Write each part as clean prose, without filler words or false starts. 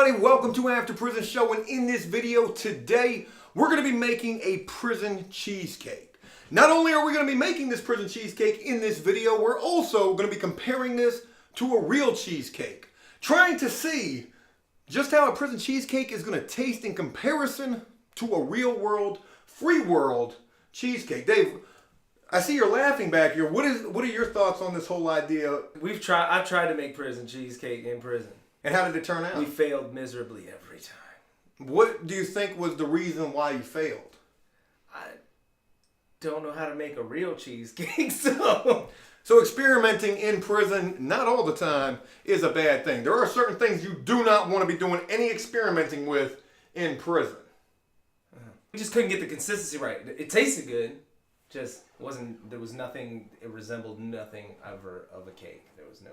everybody, welcome to After Prison Show, and in this video today, we're going to be making a prison cheesecake. Not only are we going to be making this prison cheesecake in this video, we're also going to be comparing this to a real cheesecake, trying to see just how a prison cheesecake is going to taste in comparison to a real world, free world cheesecake. Dave, I see you're laughing back here. What are your thoughts on this whole idea? I've tried to make prison cheesecake in prison. And how did it turn out? We failed miserably every time. What do you think was the reason why you failed? I don't know how to make a real cheesecake, so experimenting in prison, not all the time, is a bad thing. There are certain things you do not want to be doing any experimenting with in prison. We just couldn't get the consistency right. It tasted good, just there was nothing, it resembled nothing ever of a cake. There was no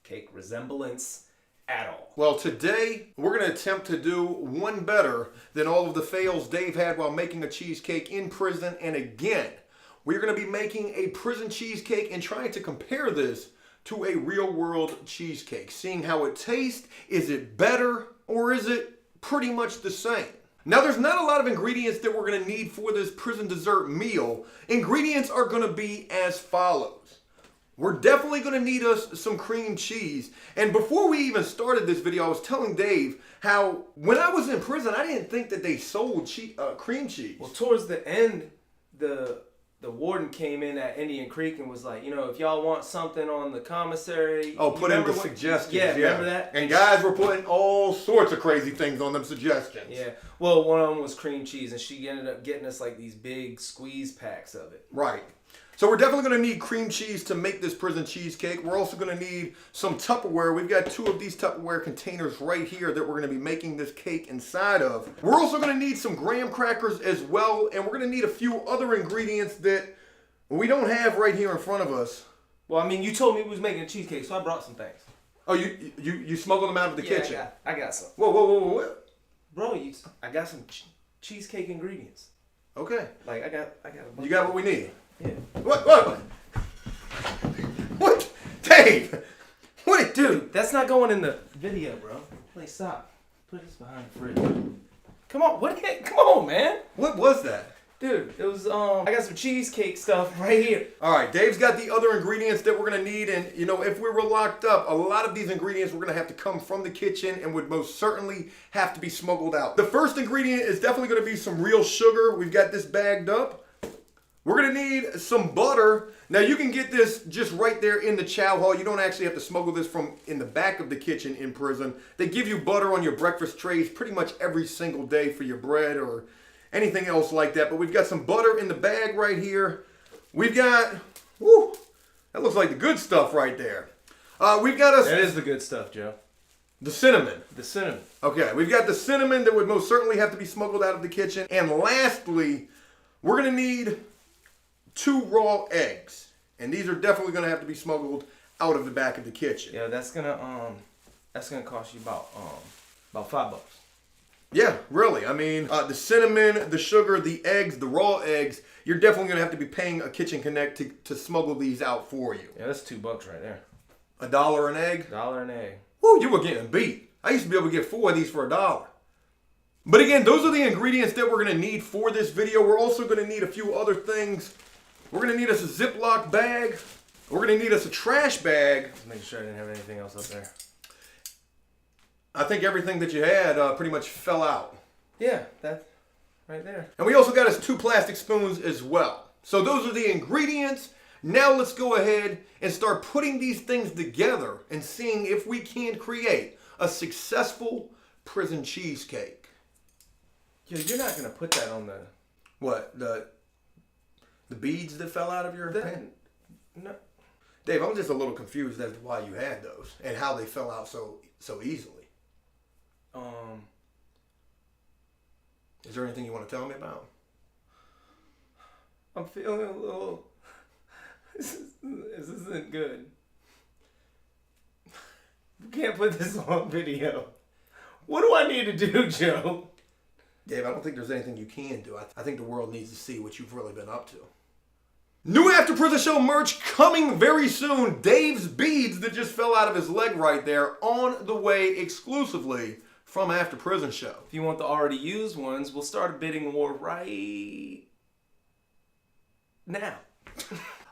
cake resemblance at all. Well, today we're going to attempt to do one better than all of the fails Dave had while making a cheesecake in prison. And again, we're going to be making a prison cheesecake and trying to compare this to a real world cheesecake, seeing how it tastes. Is it better or is it pretty much the same? Now, there's not a lot of ingredients that we're going to need for this prison dessert meal. Ingredients are going to be as follows. We're definitely going to need us some cream cheese. And before we even started this video, I was telling Dave how when I was in prison, I didn't think that they sold cream cheese. Well, towards the end, the warden came in at Indian Creek and was like, you know, if y'all want something on the commissary. Oh, put in the suggestions. Yeah, remember that? And guys were putting all sorts of crazy things on them suggestions. Yeah. Well, one of them was cream cheese, and she ended up getting us like these big squeeze packs of it. Right. So we're definitely going to need cream cheese to make this prison cheesecake. We're also going to need some Tupperware. We've got 2 of these Tupperware containers right here that we're going to be making this cake inside of. We're also going to need some graham crackers as well, and we're going to need a few other ingredients that we don't have right here in front of us. Well, I mean, you told me we was making a cheesecake, so I brought some things. Oh, you smuggled them out of the kitchen? I got some. Whoa. Bro, I got some cheesecake ingredients. Okay. Like, I got a bunch. You got what we need? Yeah. What? Dave! What? Dude, that's not going in the video, bro. Please stop. Put this behind the fridge. Come on, come on, man. What was that? Dude, it was, I got some cheesecake stuff right here. All right, Dave's got the other ingredients that we're going to need. And, you know, if we were locked up, a lot of these ingredients we're going to have to come from the kitchen and would most certainly have to be smuggled out. The first ingredient is definitely going to be some real sugar. We've got this bagged up. We're going to need some butter. Now, you can get this just right there in the chow hall. You don't actually have to smuggle this from in the back of the kitchen in prison. They give you butter on your breakfast trays pretty much every single day for your bread or anything else like that. But we've got some butter in the bag right here. We've got, that looks like the good stuff right there. We've got That is the good stuff, Joe. The cinnamon. The cinnamon. Okay, we've got the cinnamon that would most certainly have to be smuggled out of the kitchen. And lastly, we're going to need 2 raw eggs, and these are definitely going to have to be smuggled out of the back of the kitchen. Yeah, that's gonna cost you about $5. Yeah, really. I mean, the cinnamon, the sugar, the eggs, the raw eggs. You're definitely going to have to be paying a Kitchen Connect to smuggle these out for you. Yeah, that's $2 right there. $1 an egg. $1 an egg. Woo, you were getting beat. I used to be able to get 4 of these for $1. But again, those are the ingredients that we're going to need for this video. We're also going to need a few other things. We're going to need us a Ziploc bag. We're going to need us a trash bag. Just make sure I didn't have anything else up there. I think everything that you had pretty much fell out. Yeah, that's right there. And we also got us 2 plastic spoons as well. So those are the ingredients. Now let's go ahead and start putting these things together and seeing if we can create a successful prison cheesecake. Yo, you're not going to put that on the... What? The beads that fell out of your pen? No. Dave, I'm just a little confused as to why you had those and how they fell out so easily. Is there anything you want to tell me about? I'm feeling a little... This isn't good. We can't put this on video. What do I need to do, Joe? Dave, I don't think there's anything you can do. I think the world needs to see what you've really been up to. New After Prison Show merch coming very soon. Dave's beads that just fell out of his leg right there on the way exclusively from After Prison Show. If you want the already used ones, we'll start a bidding war right now.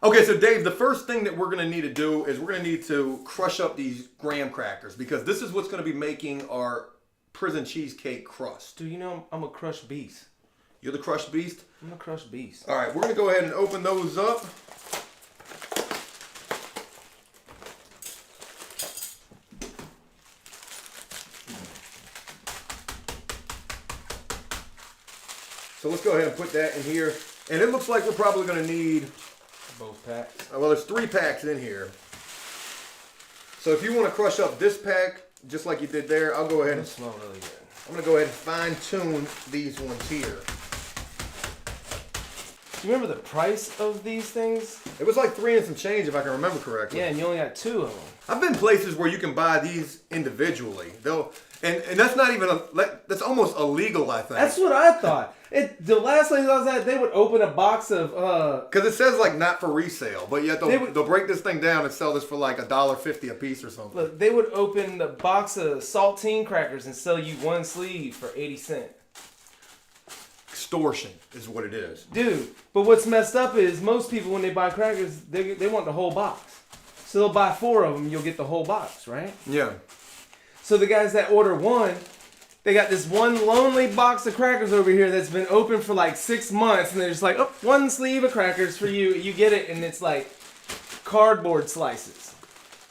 Okay, so Dave, the first thing that we're going to need to do is we're going to need to crush up these graham crackers because this is what's going to be making our prison cheesecake crust. Dude, you know I'm a crushed beast. You're the crushed beast? I'm a crushed beast. All right, we're going to go ahead and open those up. So let's go ahead and put that in here. And it looks like we're probably going to need... both packs. Well, there's 3 packs in here. So if you want to crush up this pack, just like you did there, I'll go ahead and... They smell really good. I'm going to go ahead and fine-tune these ones here. Do you remember the price of these things? It was like 3 and some change if I can remember correctly. Yeah, and you only got 2 of them. I've been places where you can buy these individually. And that's not even that's almost illegal, I think. That's what I thought. The last place I was at, they would open a box of because it says like not for resale, but yet they'll break this thing down and sell this for like $1.50 a piece or something. Look, they would open a box of saltine crackers and sell you 1 sleeve for 80 cents. Extortion is what it is. Dude, but what's messed up is most people when they buy crackers, they want the whole box. So they'll buy 4 of them, you'll get the whole box, right? Yeah. So the guys that order 1, they got this one lonely box of crackers over here that's been open for like 6 months, and they're just like, oh, 1 sleeve of crackers for you. You get it, and it's like cardboard slices.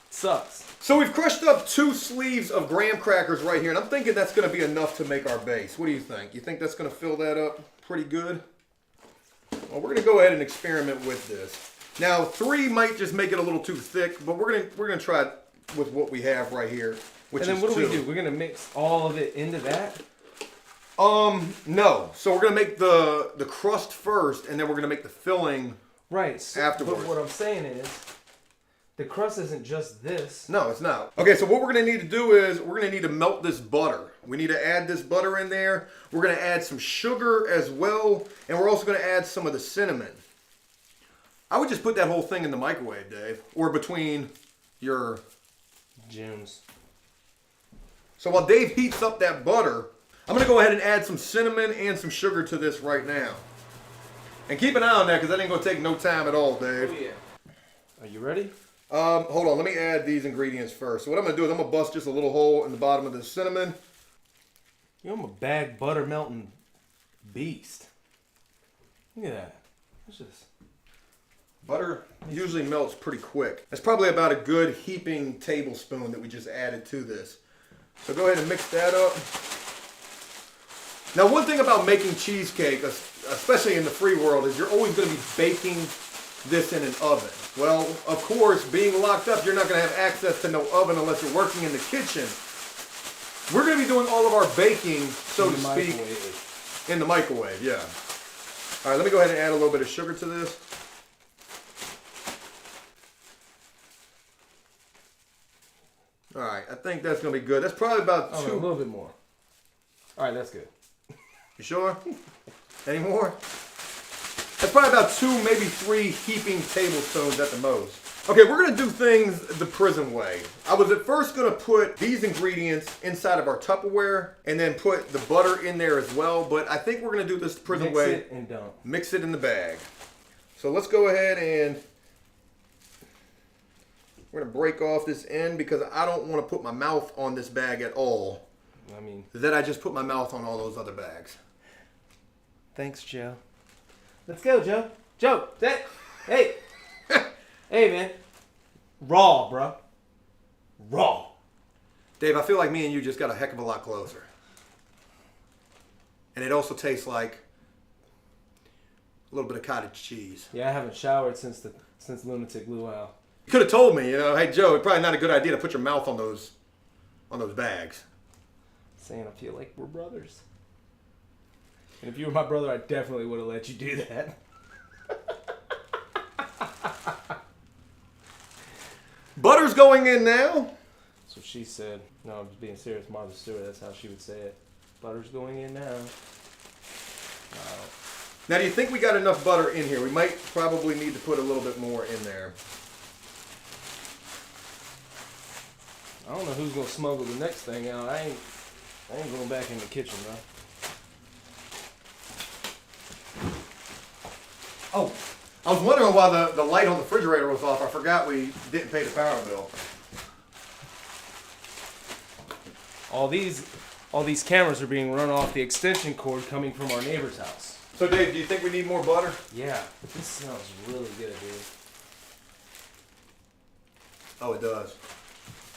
It sucks. So we've crushed up 2 sleeves of graham crackers right here, and I'm thinking that's going to be enough to make our base. What do you think? You think that's going to fill that up pretty good? Well, we're going to go ahead and experiment with this. Now, 3 might just make it a little too thick, but we're gonna try it with what we have right here, which is 2. And then what do? We're going to mix all of it into that? No. So we're going to make the crust first, and then we're going to make the filling afterwards. But what I'm saying is, the crust isn't just this. No, it's not. Okay, so what we're going to need to do is we're going to need to melt this butter. We need to add this butter in there. We're going to add some sugar as well, and we're also going to add some of the cinnamon. I would just put that whole thing in the microwave, Dave, or between your... Gems. So while Dave heats up that butter, I'm going to go ahead and add some cinnamon and some sugar to this right now. And keep an eye on that because that ain't going to take no time at all, Dave. Oh, yeah. Are you ready? Hold on. Let me add these ingredients first. So what I'm going to do is I'm going to bust just a little hole in the bottom of the cinnamon. You know, I'm a bag butter melting beast. Look at that. What's this? Butter usually melts pretty quick. That's probably about a good heaping tablespoon that we just added to this. So go ahead and mix that up. Now, one thing about making cheesecake, especially in the free world, is you're always going to be baking this in an oven. Well, of course, being locked up, you're not going to have access to no oven unless you're working in the kitchen. We're going to be doing all of our baking, so to speak, in the microwave, yeah. All right, let me go ahead and add a little bit of sugar to this. All right, I think that's going to be good. That's probably about 2. A little bit more. All right, that's good. You sure? Any more? That's probably about 2, maybe 3 heaping tablespoons at the most. Okay, we're going to do things the prison way. I was at first going to put these ingredients inside of our Tupperware and then put the butter in there as well, but I think we're going to do this the prison way. Mix it and dump. Mix it in the bag. So let's go ahead and we're going to break off this end because I don't want to put my mouth on this bag at all. I mean, then I just put my mouth on all those other bags. Thanks, Joe. Let's go, Joe. Joe, hey. Hey, man. Raw, bro. Raw. Dave, I feel like me and you just got a heck of a lot closer. And it also tastes like a little bit of cottage cheese. Yeah, I haven't showered since Lunatic Luau. You could have told me, hey Joe, it's probably not a good idea to put your mouth on those bags. Saying I feel like we're brothers. And if you were my brother, I definitely would have let you do that. Butter's going in now. That's what she said. No, I'm just being serious. Martha Stewart, that's how she would say it. Butter's going in now. Wow. Now, do you think we got enough butter in here? We might probably need to put a little bit more in there. I don't know who's going to smuggle the next thing out. I ain't going back in the kitchen, bro. Oh, I was wondering why the light on the refrigerator was off. I forgot we didn't pay the power bill. All these cameras are being run off the extension cord coming from our neighbor's house. So Dave, do you think we need more butter? Yeah, this smells really good, dude. Oh, it does.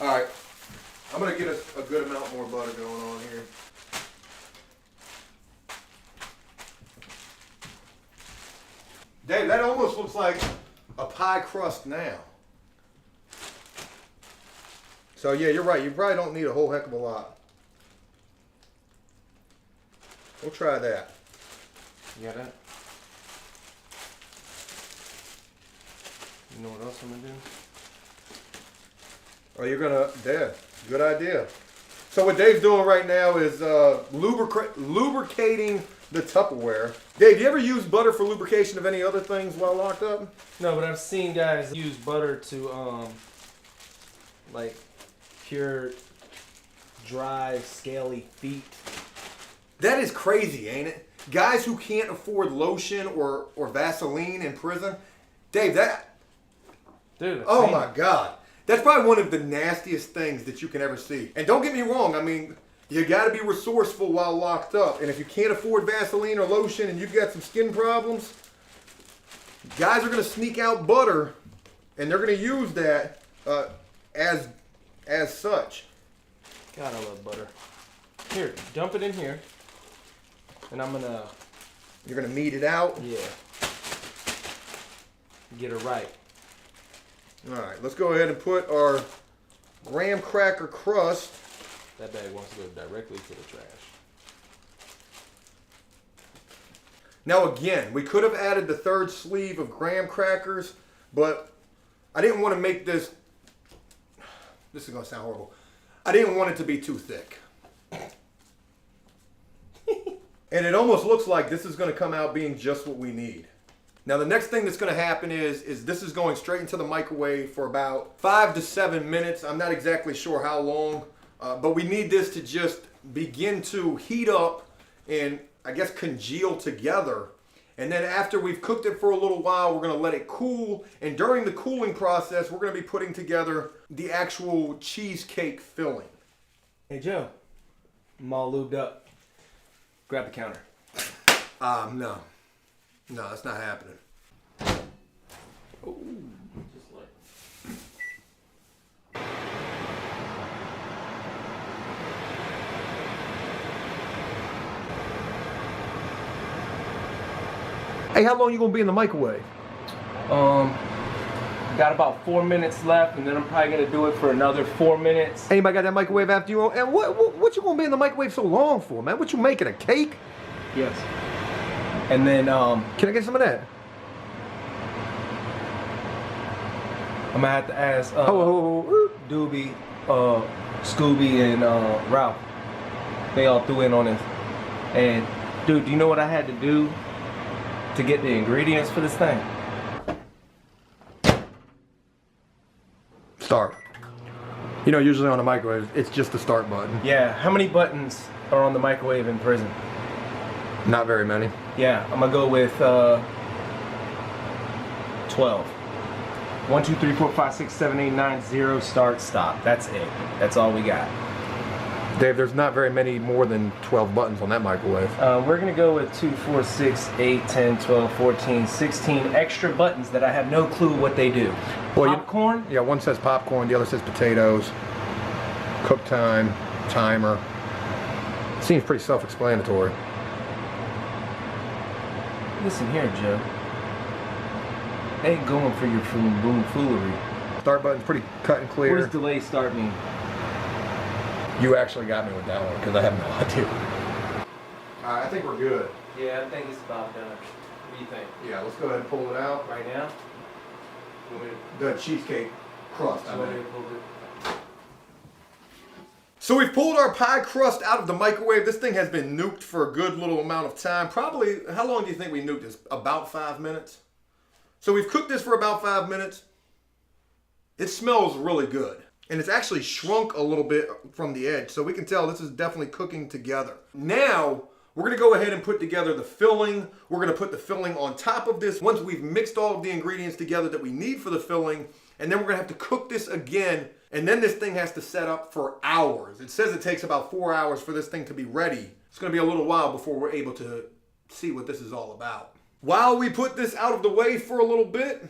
All right, I'm gonna get a good amount more butter going on here. Dave, that almost looks like a pie crust now. So yeah, you're right. You probably don't need a whole heck of a lot. We'll try that. You got that? You know what else I'm gonna do? Oh, you're gonna, yeah, good idea. So what Dave's doing right now is lubricating the Tupperware. Dave, you ever use butter for lubrication of any other things while locked up? No, but I've seen guys use butter to like cure dry, scaly feet. That is crazy, ain't it? Guys who can't afford lotion or Vaseline in prison. Dave, Dude, oh my God. That's probably one of the nastiest things that you can ever see. And don't get me wrong, I mean, you gotta be resourceful while locked up. And if you can't afford Vaseline or lotion and you've got some skin problems, guys are gonna sneak out butter and they're gonna use that as such. God, I love butter. Here, dump it in here. And I'm gonna... You're gonna knead it out? Yeah. Get it right. All right, let's go ahead and put our graham cracker crust. That bag wants to go directly to the trash. Now again, we could have added the third sleeve of graham crackers, but I didn't want to make this is going to sound horrible. I didn't want it to be too thick. And it almost looks like this is going to come out being just what we need. Now the next thing that's going to happen is this is going straight into the microwave for about 5 to 7 minutes. I'm not exactly sure how long, but we need this to just begin to heat up and I guess congeal together. And then after we've cooked it for a little while, we're going to let it cool. And during the cooling process, we're going to be putting together the actual cheesecake filling. Hey Joe, I'm all lubed up. Grab the counter. No. No, that's not happening. Ooh, just like... Hey, how long you gonna be in the microwave? Got about 4 minutes left, and then I'm probably gonna do it for another 4 minutes. Anybody got that microwave after you? And what you gonna be in the microwave so long for, man? What you making, a cake? Yes. And then Can I get some of that? I'm gonna have to ask Oh. Doobie, Scooby, and Ralph. They all threw in on this. And dude, do you know what I had to do to get the ingredients for this thing? Start. You know, usually on a microwave, it's just the start button. Yeah. How many buttons are on the microwave in prison? Not very many. Yeah, I'm gonna go with 12. 1, 2, 3, 4, 5, 6, 7, 8, 9, 0, start, stop. That's it. That's all we got. Dave, there's not very many more than 12 buttons on that microwave. We're gonna go with 2, 4, 6, 8, 10, 12, 14, 16 extra buttons that I have no clue what they do. Well, Popcorn? Yeah, one says popcorn, the other says potatoes. Cook time, timer. Seems pretty self-explanatory. Listen here, Joe. They ain't going for your foolery. Start button's pretty cut and clear. What does delay start mean? You actually got me with that one because I have no idea. I think we're good. Yeah, I think it's about done. What do you think? Yeah, let's go ahead and pull it out. Right now? The cheesecake crust. You want me to pull it? So we've pulled our pie crust out of the microwave. This thing has been nuked for a good little amount of time. Probably, how long do you think we nuked this? About 5 minutes? So we've cooked this for about 5 minutes. It smells really good. And it's actually shrunk a little bit from the edge, so we can tell this is definitely cooking together. Now, we're gonna go ahead and put together the filling. We're gonna put the filling on top of this once we've mixed all of the ingredients together that we need for the filling, and then we're gonna have to cook this again, and then this thing has to set up for hours. It says it takes about 4 hours for this thing to be ready. It's gonna be a little while before we're able to see what this is all about. While we put this out of the way for a little bit,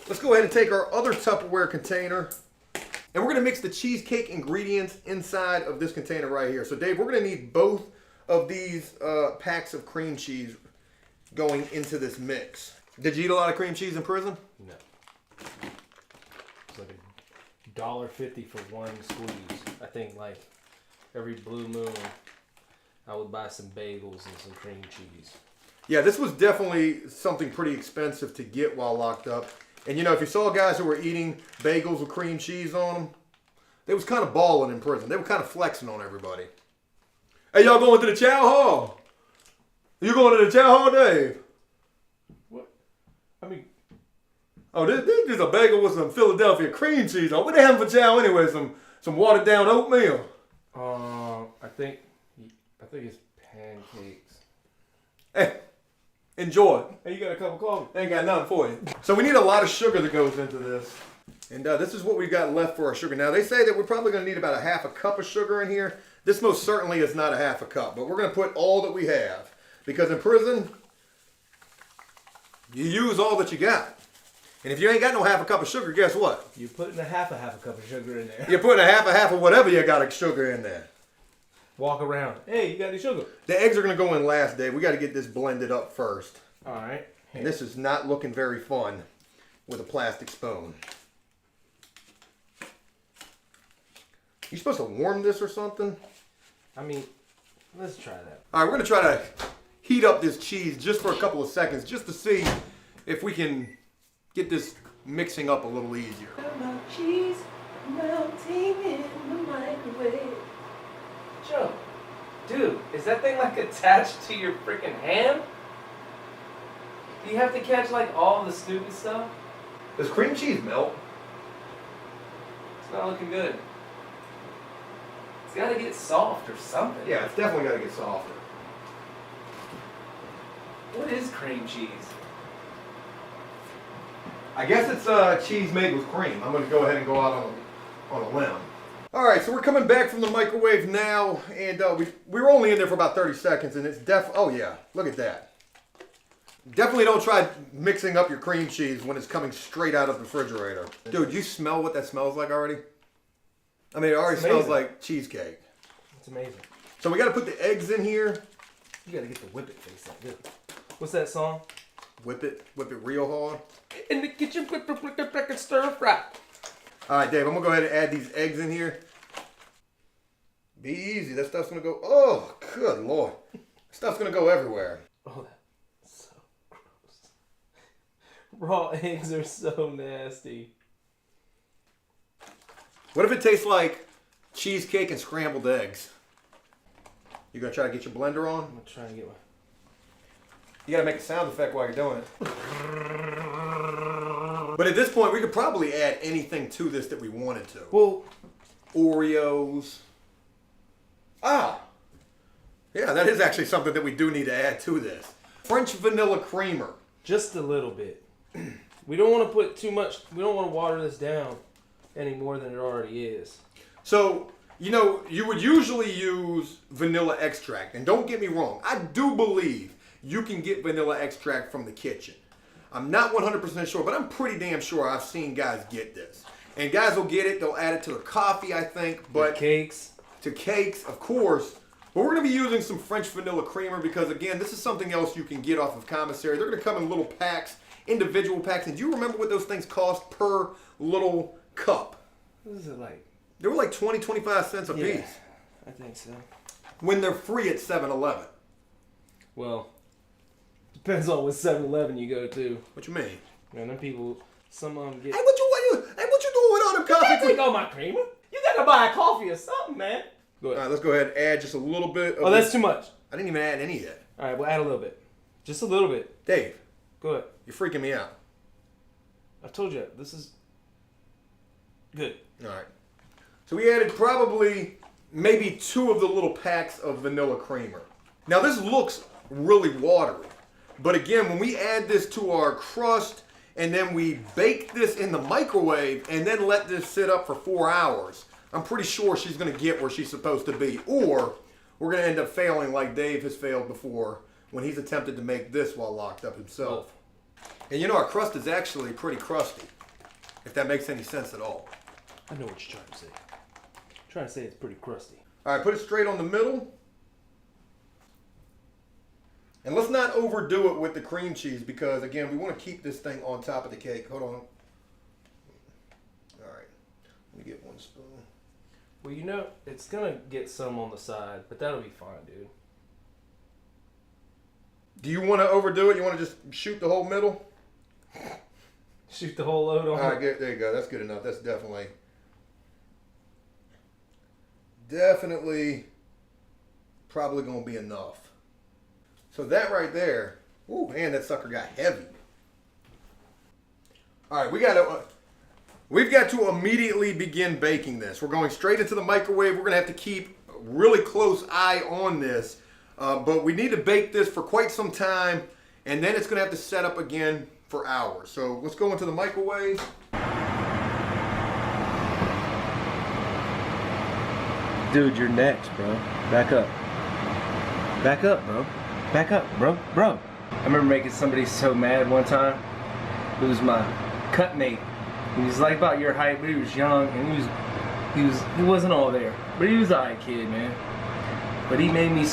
let's go ahead and take our other Tupperware container, and we're gonna mix the cheesecake ingredients inside of this container right here. So Dave, we're gonna need both of these packs of cream cheese going into this mix. Did you eat a lot of cream cheese in prison? No. It's like $1.50 for one squeeze. I think like every blue moon, I would buy some bagels and some cream cheese. Yeah, this was definitely something pretty expensive to get while locked up. And you know, if you saw guys who were eating bagels with cream cheese on them, they was kind of balling in prison. They were kind of flexing on everybody. Hey, y'all going to the chow hall? You going to the chow hall, Dave? What? I mean... Oh, this is a bagel with some Philadelphia cream cheese on. What they having for chow anyway? Some watered down oatmeal. I think it's pancakes. Hey, enjoy. Hey, you got a cup of coffee? Ain't got nothing for you. So we need a lot of sugar that goes into this. And this is what we've got left for our sugar. Now, they say that we're probably going to need about a half a cup of sugar in here. This most certainly is not a half a cup, but we're going to put all that we have. Because in prison, you use all that you got. And if you ain't got no half a cup of sugar, guess what? You're putting a half a cup of sugar in there. You're putting a half of whatever you got of sugar in there. Walk around. Hey, you got any sugar? The eggs are going to go in last, Dave. We got to get this blended up first. All right. And this is not looking very fun with a plastic spoon. You supposed to warm this or something? I mean, let's try that. All right, we're going to try to heat up this cheese just for a couple of seconds just to see if we can get this mixing up a little easier. Cheese melting in the microwave. Joe, dude, is that thing like attached to your freaking hand? Do you have to catch like all the stupid stuff? Does cream cheese melt? It's not looking good. It's gotta get soft or something. Yeah, it's definitely got to get softer. What is cream cheese? I guess it's cheese made with cream. I'm going to go ahead and go out on a limb. All right, so we're coming back from the microwave now, and we were only in there for about 30 seconds, and it's oh yeah, look at that. Definitely don't try mixing up your cream cheese when it's coming straight out of the refrigerator. Dude, you smell what that smells like already? I mean, it already smells like cheesecake. It's amazing. So we got to put the eggs in here. You gotta get the whip it face like this. What's that song? Whip it real hard. In the kitchen, whip it, stir fry. All right, Dave, I'm going to go ahead and add these eggs in here. Be easy. That stuff's going to go... Oh, good Lord. Stuff's going to go everywhere. Oh, that's so gross. Raw eggs are so nasty. What if it tastes like cheesecake and scrambled eggs? You going to try to get your blender on? I'm going to try and get one. You got to make a sound effect while you're doing it. But at this point, we could probably add anything to this that we wanted to. Well, Oreos. Ah. Yeah, that is actually something that we do need to add to this. French vanilla creamer. just a little bit. We don't want to put too much. We don't want to water this down any more than it already is. So, you know, you would usually use vanilla extract. And don't get me wrong, I do believe you can get vanilla extract from the kitchen. I'm not 100% sure, but I'm pretty damn sure I've seen guys get this. And guys will get it, they'll add it to their coffee, I think. But cakes. To cakes, of course. But we're going to be using some French vanilla creamer because, again, this is something else you can get off of commissary. They're going to come in little packs, individual packs. And do you remember what those things cost per little cup? What is it like? They were like 20, 25 cents a piece. I think so. When they're free at 7-Eleven. Well, depends on what 7-Eleven you go to. What you mean? Man, them people, some of them get... Hey, what you doing with all them You can't coffee? take all my creamer. You gotta buy a coffee or something, man. Go All ahead. right, let's go ahead and add just a little bit of Oh, that's too much. I didn't even add any yet. All right, we'll add a little bit. Just a little bit. Dave, Go ahead. you're freaking me out. I told you, this is good. All right. So we added probably maybe 2 of the little packs of vanilla creamer. Now this looks really watery, but again, when we add this to our crust and then we bake this in the microwave and then let this sit up for 4 hours, I'm pretty sure she's gonna get where she's supposed to be, or we're gonna end up failing like Dave has failed before when he's attempted to make this while locked up himself. And you know, our crust is actually pretty crusty, if that makes any sense at all. I know what you're trying to say. I'm trying to say it's pretty crusty. All right, put it straight on the middle. And let's not overdo it with the cream cheese because, again, we want to keep this thing on top of the cake. Hold on. All right. Let me get 1 spoon. Well, you know, it's going to get some on the side, but that'll be fine, dude. Do you want to overdo it? You want to just shoot the whole middle? Shoot the whole load on. All right, there you go. That's good enough. That's definitely probably going to be enough. So that right there, ooh, man, that sucker got heavy. All right, we've got to immediately begin baking this. We're going straight into the microwave. We're going to have to keep a really close eye on this, but we need to bake this for quite some time, and then it's going to have to set up again for hours. So let's go into the microwave. Dude, you're next, bro. Back up. Back up, bro. Back up, bro. Bro. I remember making somebody so mad one time. It was my cut mate. He was like about your height, but he was young, and he wasn't all there. But he was an alright kid, man. But he made me...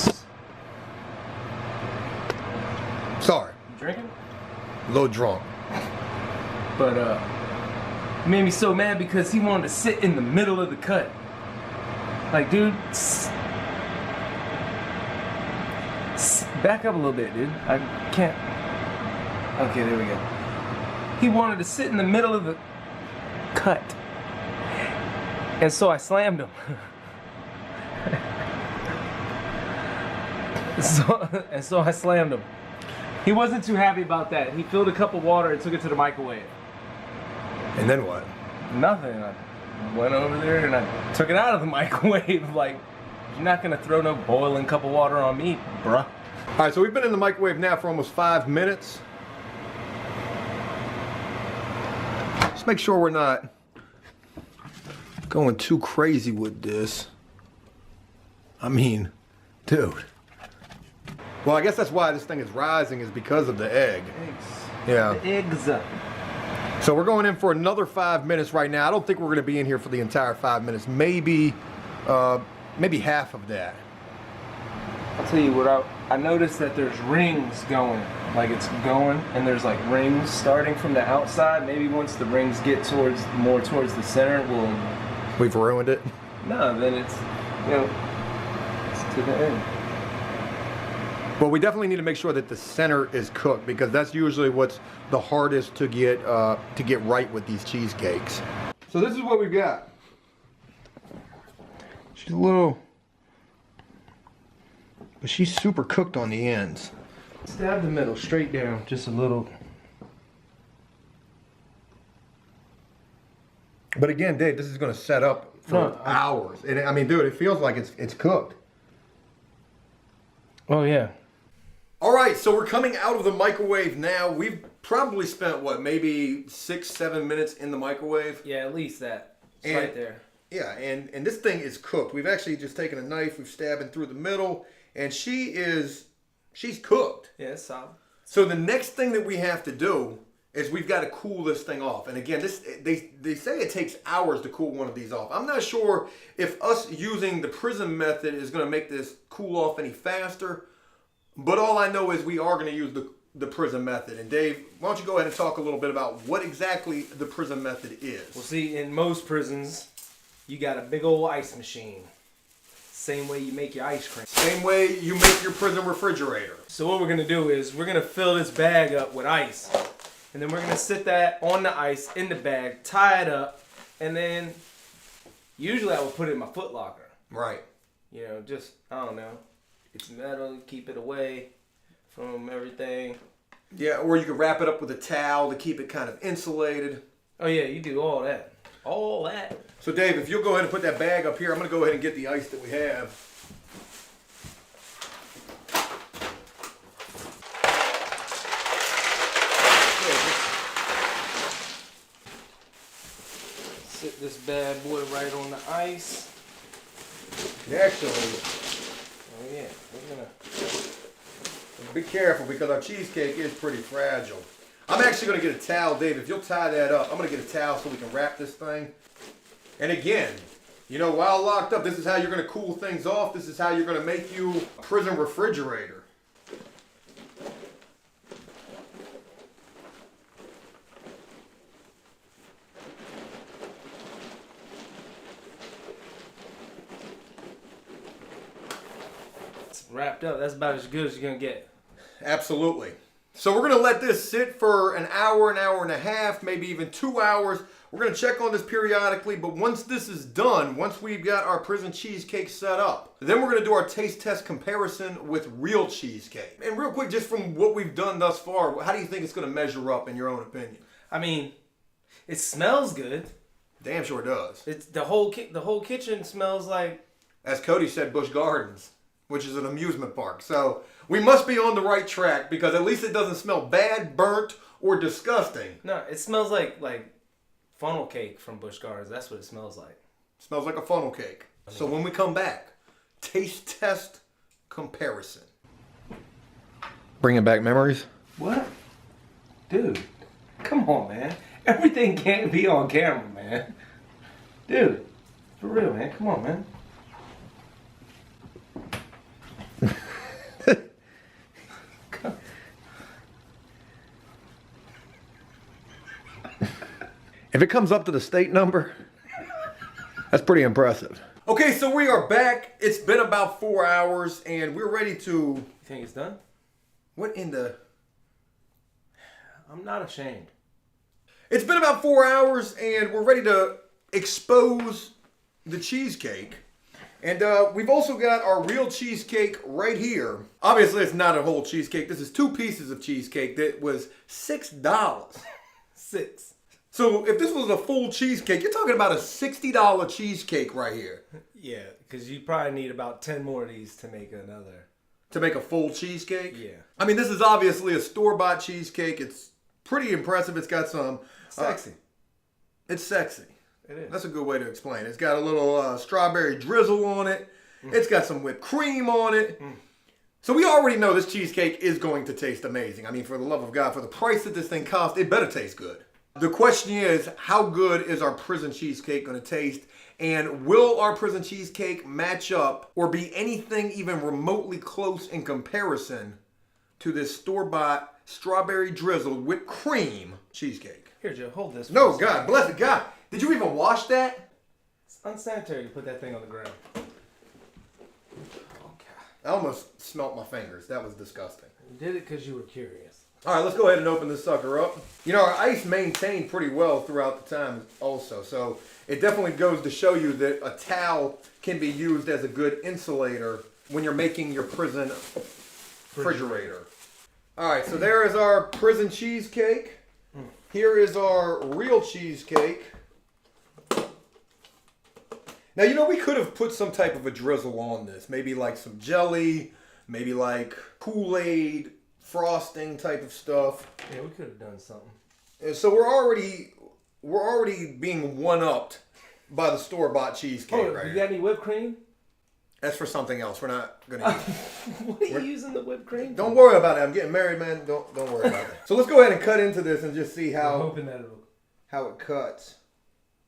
Sorry. You drinking? A little drunk. But, he made me so mad because he wanted to sit in the middle of the cut. Like, dude, back up a little bit, dude. I can't. Okay, there we go. He wanted to sit in the middle of the cut. And so I slammed him. So I slammed him. He wasn't too happy about that. He filled a cup of water and took it to the microwave. And then what? Nothing. I went over there and I took it out of the microwave. Like, you're not gonna throw no boiling cup of water on me, bruh. All right, so we've been in the microwave now for almost 5 minutes. Just make sure we're not going too crazy with this. I mean, dude. Well, I guess that's why this thing is rising, is because of the egg. Eggs. Yeah. The eggs. So we're going in for another 5 minutes right now. I don't think we're going to be in here for the entire 5 minutes. Maybe half of that. I'll tell you what, I noticed that there's rings going. Like it's going, and there's like rings starting from the outside. Maybe once the rings get more towards the center, We've ruined it? No, then it's, it's to the end. Well, we definitely need to make sure that the center is cooked, because that's usually what's the hardest to get right with these cheesecakes. So this is what we've got. She's a little, but she's super cooked on the ends. Stab the middle straight down, just a little. But again, Dave, this is going to set up for hours. And I mean, dude, it feels like it's cooked. Oh yeah. All right, so we're coming out of the microwave now. We've probably spent, what, maybe 6-7 minutes in the microwave? Yeah, at least that. It's right there. Yeah, and this thing is cooked. We've actually just taken a knife, we've stabbed it through the middle, and she's cooked. Yeah, it's solid. So the next thing that we have to do is we've got to cool this thing off. And again, they say it takes hours to cool one of these off. I'm not sure if us using the prison method is going to make this cool off any faster. But all I know is we are going to use the prison method. And Dave, why don't you go ahead and talk a little bit about what exactly the prison method is? Well, see, in most prisons, you got a big old ice machine. Same way you make your ice cream. Same way you make your prison refrigerator. So what we're going to do is we're going to fill this bag up with ice. And then we're going to sit that on the ice in the bag, tie it up, and then usually I would put it in my foot locker. Right. Just, I don't know. It's metal, keep it away from everything. Yeah, or you could wrap it up with a towel to keep it kind of insulated. Oh yeah, you do all that. All that. So Dave, if you'll go ahead and put that bag up here, I'm going to go ahead and get the ice that we have. Sit this bad boy right on the ice. Actually, Oh yeah, we're gonna. be careful because our cheesecake is pretty fragile. I'm actually going to get a towel, Dave. If you'll tie that up, I'm going to get a towel so we can wrap this thing. And again, you know, while locked up, this is how you're going to cool things off. This is how you're going to make you a prison refrigerator. It's wrapped up. That's about as good as you're gonna get. Absolutely. So we're going to let this sit for an hour and a half, maybe even 2 hours. We're going to check on this periodically, but once this is done, once we've got our prison cheesecake set up, then we're going to do our taste test comparison with real cheesecake. And real quick, just from what we've done thus far, how do you think it's going to measure up in your own opinion? I mean, it smells good. Damn sure does. It's the whole kitchen smells like. As Cody said, Busch Gardens, which is an amusement park. So we must be on the right track because at least it doesn't smell bad, burnt, or disgusting. No, it smells like funnel cake from Busch Gardens. That's what it smells like. Smells like a funnel cake. So when we come back, taste test comparison. Bringing back memories? What? Dude, come on, man. Everything can't be on camera, man. Dude, for real, man. Come on, man. If it comes up to the state number, that's pretty impressive. Okay, so we are back. It's been about 4 hours, and we're ready to... You think it's done? What in the... I'm not ashamed. It's been about 4 hours, and we're ready to expose the cheesecake. And we've also got our real cheesecake right here. Obviously, it's not a whole cheesecake. This is 2 pieces of cheesecake that was $6. 6. So if this was a full cheesecake, you're talking about a $60 cheesecake right here. Yeah, because you probably need about 10 more of these to make another. To make a full cheesecake? Yeah. I mean, this is obviously a store-bought cheesecake. It's pretty impressive. It's got some... Sexy. It's sexy. It is. That's a good way to explain it. It's got a little strawberry drizzle on it. It's got some whipped cream on it. So we already know this cheesecake is going to taste amazing. I mean, for the love of God, for the price that this thing costs, it better taste good. The question is, how good is our prison cheesecake going to taste? And will our prison cheesecake match up or be anything even remotely close in comparison to this store-bought strawberry drizzled whipped cream cheesecake? Here, Joe, hold this. No, God, bless it. God, did you even wash that? It's unsanitary to put that thing on the ground. I almost smelt my fingers. That was disgusting. You did it because you were curious. All right, let's go ahead and open this sucker up. You know, our ice maintained pretty well throughout the time also, so it definitely goes to show you that a towel can be used as a good insulator when you're making your prison refrigerator. All right, so there is our prison cheesecake. Here is our real cheesecake. Now, you know, we could have put some type of a drizzle on this. Maybe like some jelly, maybe like Kool-Aid, frosting type of stuff. Yeah, we could have done something. And so we're already being one-upped by the store-bought cheesecake right you here. got any whipped cream? That's for something else. We're not gonna eat. What are you using the whipped cream for? Don't worry about it. I'm getting married, man. Don't worry about it. So let's go ahead and cut into this and just see I'm how hoping that it'll... it cuts.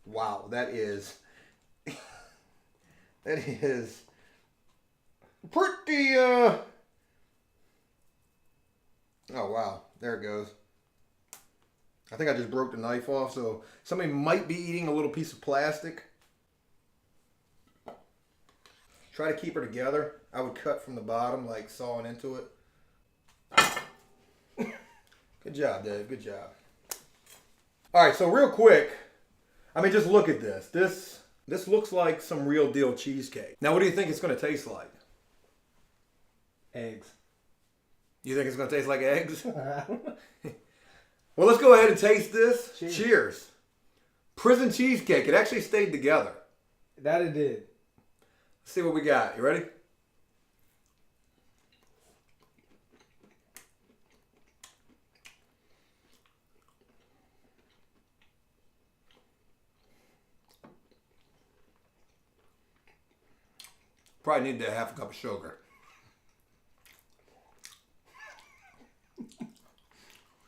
Wow, that is pretty Oh wow, there it goes. I think I just broke the knife off, so somebody might be eating a little piece of plastic. Try to keep her together. I would cut from the bottom, like sawing into it. Good job, Dave. Good job. All right, so real quick, I mean, just look at this. This looks like some real deal cheesecake. Now, what do you think it's going to taste like? Eggs. You think it's going to taste like eggs? Well, let's go ahead and taste this. Cheers. Cheers. Prison cheesecake. It actually stayed together. That it did. Let's see what we got. You ready? Probably need to half a cup of sugar.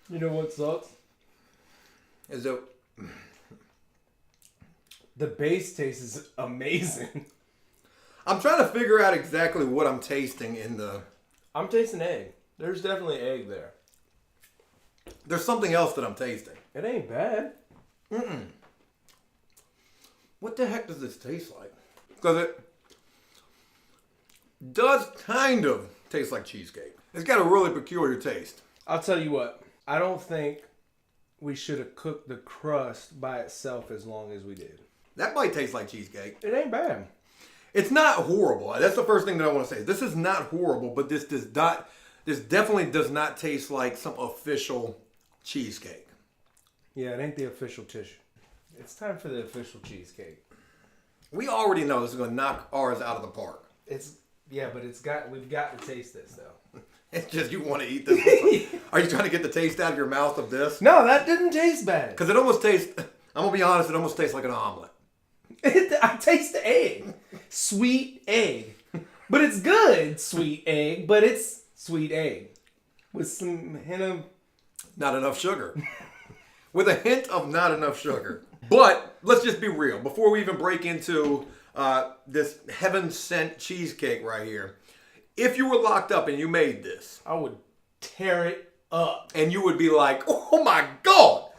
You know what sucks? Is it? The base taste is amazing. I'm trying to figure out exactly what I'm tasting in the... I'm tasting egg. There's definitely egg there. There's something else that I'm tasting. It ain't bad. What the heck does this taste like? Because it does kind of taste like cheesecake. It's got a really peculiar taste. I'll tell you what. I don't think we should have cooked the crust by itself as long as we did. That might taste like cheesecake. It ain't bad. It's not horrible. That's the first thing that I want to say. This is not horrible, but this definitely does not taste like some official cheesecake. Yeah, it ain't the official tissue. It's time for the official cheesecake. We already know this is going to knock ours out of the park. We've got to taste this though. It's just you want to eat this. Are you trying to get the taste out of your mouth of this? No, that didn't taste bad. Because it almost tastes, I'm going to be honest, it almost tastes like an omelet. I taste the egg. Sweet egg. But it's good sweet egg, but it's sweet egg. With some hint of... Not enough sugar. With a hint of not enough sugar. But let's just be real. Before we even break into this heaven-sent cheesecake right here, if you were locked up and you made this, I would tear it up. and you would be like, oh my God,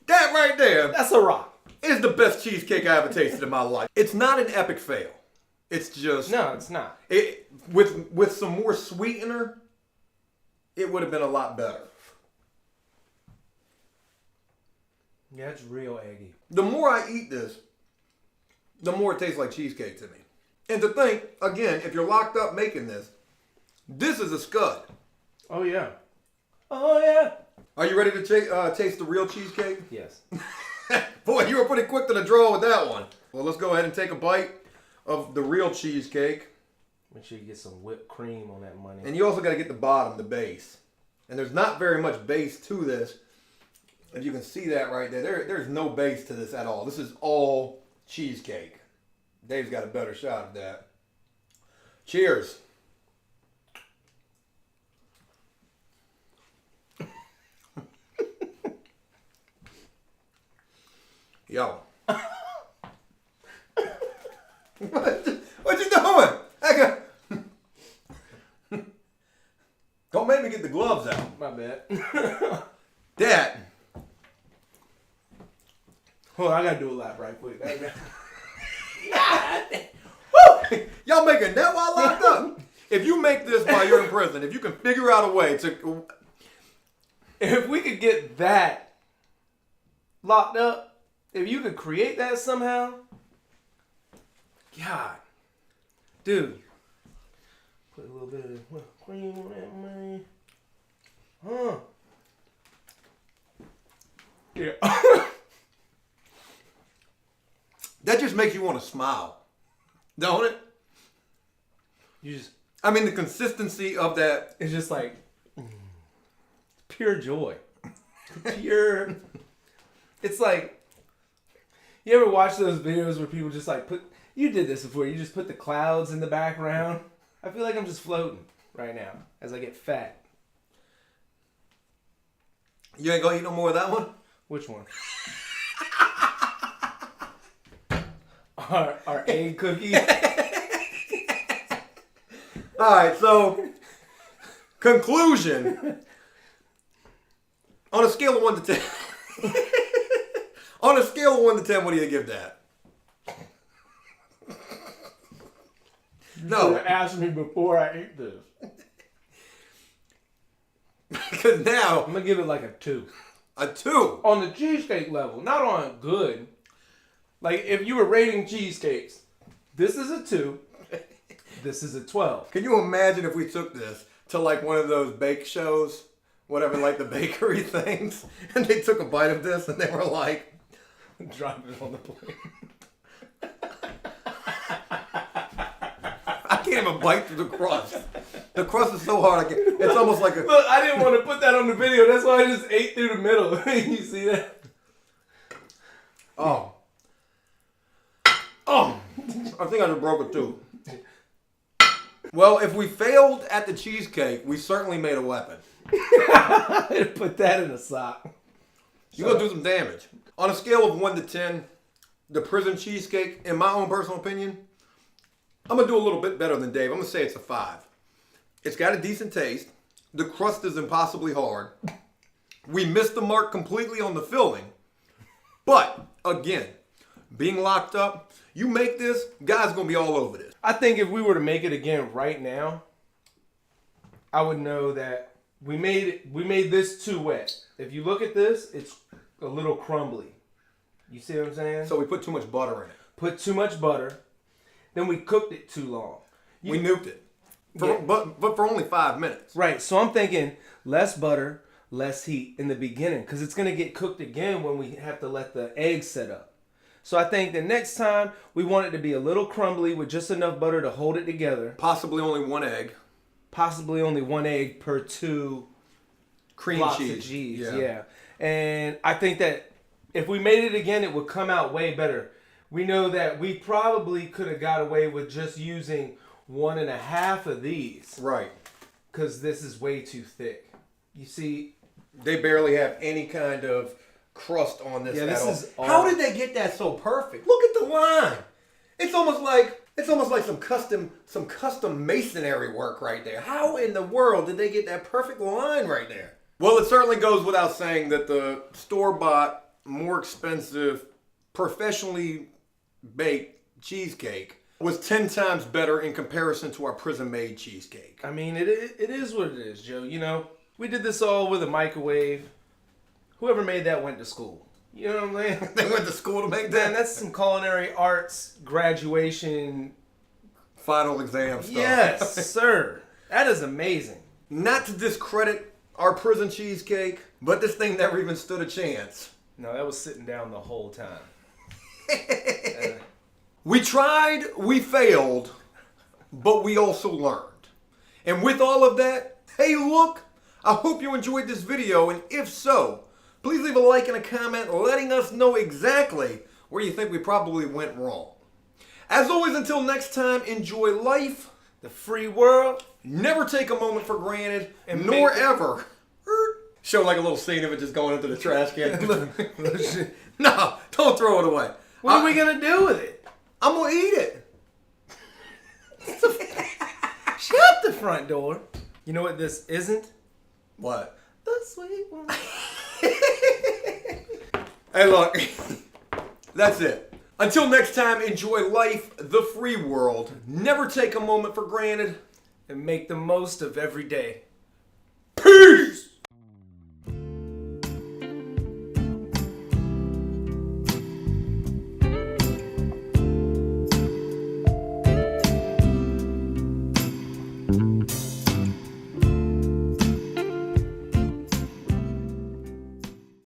that right there That's a rock. is the best cheesecake I ever tasted in my life. It's not an epic fail. It's just... No, it's not. With some more sweetener, it would have been a lot better. Yeah, it's real eggy. The more I eat this, the more it tastes like cheesecake to me. And to think, again, if you're locked up making this is a scud. Oh, yeah. Oh, yeah. Are you ready to taste the real cheesecake? Yes. Boy, you were pretty quick to the draw with that one. Well, let's go ahead and take a bite of the real cheesecake. Make sure you get some whipped cream on that money. And you also got to get the bottom, the base. And there's not very much base to this. If you can see that right there, there's no base to this at all. This is all cheesecake. Dave's got a better shot of that. Cheers. Yo. What you doing? Don't make me get the gloves out. My bad. Dad. Hold on, I gotta do a lap right quick. Y'all making that while locked up? If you make this while you're in prison, if you can figure out a way to... If we could get that locked up, if you could create that somehow, God, dude, put a little bit of whipped cream on that money, huh? Yeah. That just makes you want to smile, don't it? You just, I mean, the consistency of that. it's just like pure joy, pure. It's like, you ever watch those videos where people just like you did this before, you just put the clouds in the background? I feel like I'm just floating right now as I get fat. You ain't gonna eat no more of that one? Which one? Our egg cookie. All right, so conclusion. On a scale of 1 to 10. On a scale of 1 to 10, what do you give that? No. You asked me before I ate this. Because now... I'm going to give it like a 2. A 2? On the cheesecake level, not on good. Like, if you were rating cheesecakes, this is a 2. This is a 12. Can you imagine if we took this to like one of those bake shows? Whatever, like the bakery things. And they took a bite of this and they were like, Drop it on the plate. I can't even bite through the crust. The crust is so hard. It's almost like a. Look, I didn't want to put that on the video. That's why I just ate through the middle. You see that? Oh. Oh. I think I just broke it too. Well, if we failed at the cheesecake, we certainly made a weapon. Put that in a sock. You're going to do some damage. On a scale of 1 to 10, the prison cheesecake, in my own personal opinion, I'm going to do a little bit better than Dave. I'm going to say it's a 5. It's got a decent taste. The crust is impossibly hard. We missed the mark completely on the filling. But, again, being locked up, you make this, guys going to be all over this. I think if we were to make it again right now, I would know that we made this too wet. If you look at this, it's a little crumbly. You see what I'm saying? So we put too much butter in it. Put too much butter. Then we cooked it too long. We nuked it. But for only 5 minutes. Right. So I'm thinking less butter, less heat in the beginning, because it's going to get cooked again when we have to let the eggs set up. So I think the next time we want it to be a little crumbly with just enough butter to hold it together. Possibly only 1 egg. Possibly only 1 egg per 2 cream blocks cheese. Of cheese. Yeah. And I think that if we made it again, it would come out way better. We know that we probably could have got away with just using 1.5 of these. Right. Because this is way too thick. You see, they barely have any kind of crust on this. Yeah, this is all. How did they get that so perfect? Look at the line. It's almost like some custom masonry work right there. How in the world did they get that perfect line right there? Well, it certainly goes without saying that the store-bought, more expensive, professionally baked cheesecake was 10 times better in comparison to our prison-made cheesecake. I mean, it is what it is, Joe. You know, we did this all with a microwave. Whoever made that went to school. You know what I'm saying? They went to school to make that? Man, that's some culinary arts graduation. Final exam stuff. Yes, sir. That is amazing. Not to discredit our prison cheesecake, but this thing never even stood a chance. No, that was sitting down the whole time. We tried, we failed, but we also learned. And with all of that, hey look, I hope you enjoyed this video, and if so, please leave a like and a comment letting us know exactly where you think we probably went wrong. As always, until next time, enjoy life, the free world, never take a moment for granted, and nor ever show like a little scene of it just going into the trash can. No, don't throw it away. What are we going to do with it? I'm going to eat it. Shut the front door. You know what this isn't? What? The sweet one. Hey, look. That's it. Until next time, enjoy life, the free world. Never take a moment for granted. And make the most of every day.